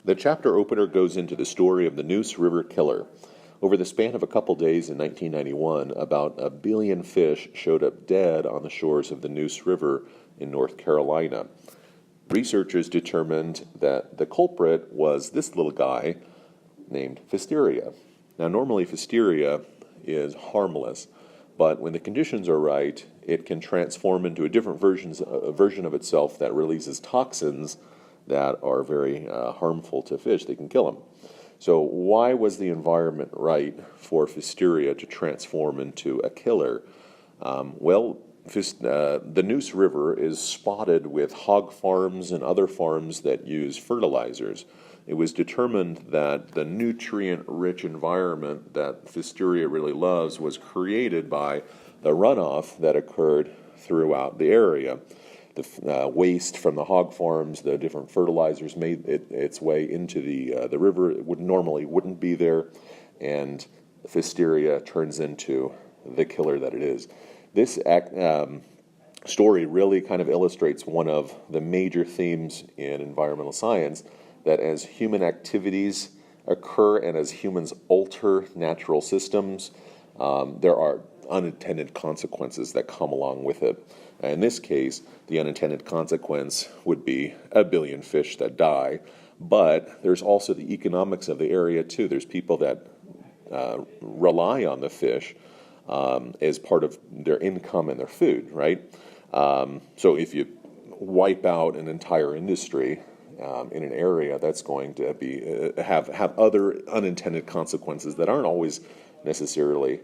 The chapter opener goes into the story of the Neuse River Killer. Over the span of a couple days in 1991, about 1 billion fish showed up dead on the shores of the Neuse River in North Carolina. Researchers determined that the culprit was this little guy named Pfiesteria. Now, normally Pfiesteria is harmless, but when the conditions are right, it can transform into a different version of itself that releases toxins that are very harmful to fish. They can kill them. So why was the environment right for Pfiesteria to transform into a killer? The Neuse River is spotted with hog farms and other farms that use fertilizers. It was determined that the nutrient-rich environment that Pfiesteria really loves was created by the runoff that occurred throughout the area. The waste from the hog farms, the different fertilizers made its way into the river. It wouldn't be there, and Pfiesteria turns into the killer that it is. This story really kind of illustrates one of the major themes in environmental science, that as human activities occur and as humans alter natural systems, there are unintended consequences that come along with it. In this case, the unintended consequence would be 1 billion fish that die, but there's also the economics of the area too. There's people that rely on the fish as part of their income and their food, right? So if you wipe out an entire industry in an area, that's going to be have other unintended consequences that aren't always necessarily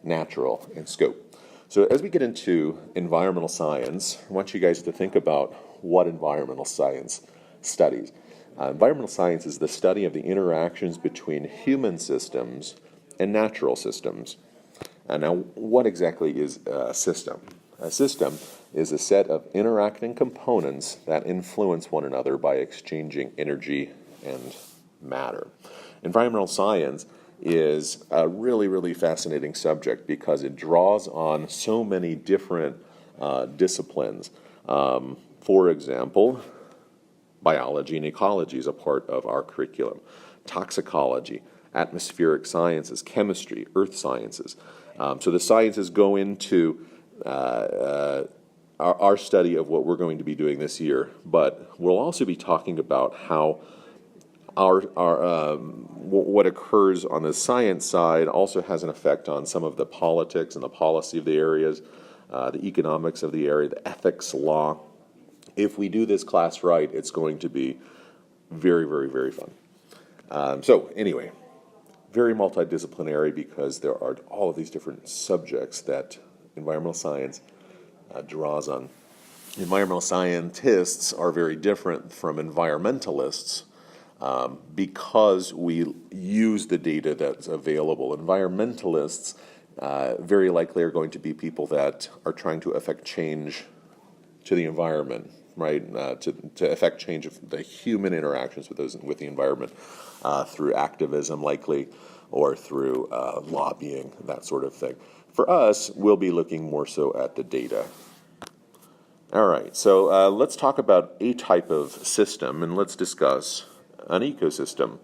natural in scope. So as we get into environmental science, I want you guys to think about what environmental science studies. Environmental science is the study of the interactions between human systems and natural systems. Now, what exactly is a system? A system is a set of interacting components that influence one another by exchanging energy and matter. Environmental science is a really, really fascinating subject because it draws on so many different disciplines. For example, biology and ecology is a part of our curriculum. Toxicology, atmospheric sciences, chemistry, earth sciences. So the sciences go into our study of what we're going to be doing this year, but we'll also be talking about how what occurs on the science side also has an effect on some of the politics and the policy of the areas, the economics of the area, the ethics, law. If we do this class right, it's going to be very, very, very fun. So anyway, very multidisciplinary because there are all of these different subjects that environmental science draws on. Environmental scientists are very different from environmentalists because we use the data that's available. Environmentalists very likely are going to be people that are trying to affect change to the environment, right? To affect change of the human interactions with the environment through activism, likely, or through lobbying, that sort of thing. For us, we'll be looking more so at the data. All right, so let's talk about a type of system, and let's discuss an ecosystem.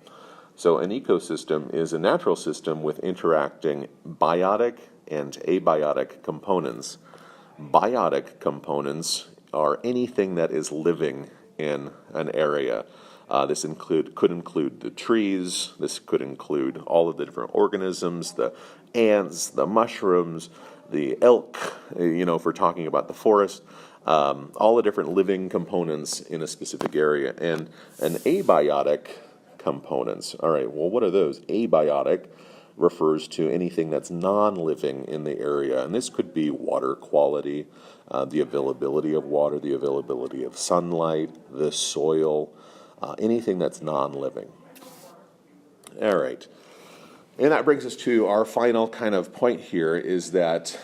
So an ecosystem is a natural system with interacting biotic and abiotic components. Biotic components are anything that is living in an area. This could include the trees. This could include all of the different organisms, the ants, the mushrooms, the elk, if we're talking about the forest, all the different living components in a specific area. And an abiotic components. All right, well, what are those? Abiotic refers to anything that's non-living in the area, and this could be water quality, the availability of water, the availability of sunlight, the soil, anything that's non-living. All right, and that brings us to our final kind of point here is that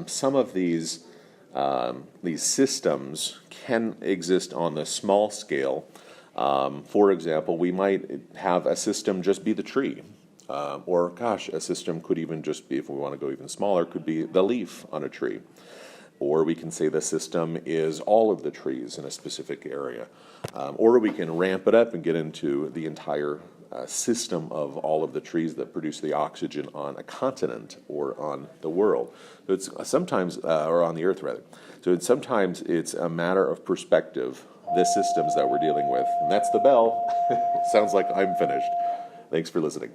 some of these systems can exist on the small scale. For example, we might have a system just be the tree. A system could even just be, if we want to go even smaller, could be the leaf on a tree. or we can say the system is all of the trees in a specific area. Or we can ramp it up and get into the entire system of all of the trees that produce the oxygen on a continent or on the world. So it's sometimes, or on the Earth rather. So sometimes it's a matter of perspective, the systems that we're dealing with. And that's the bell. Sounds like I'm finished. Thanks for listening.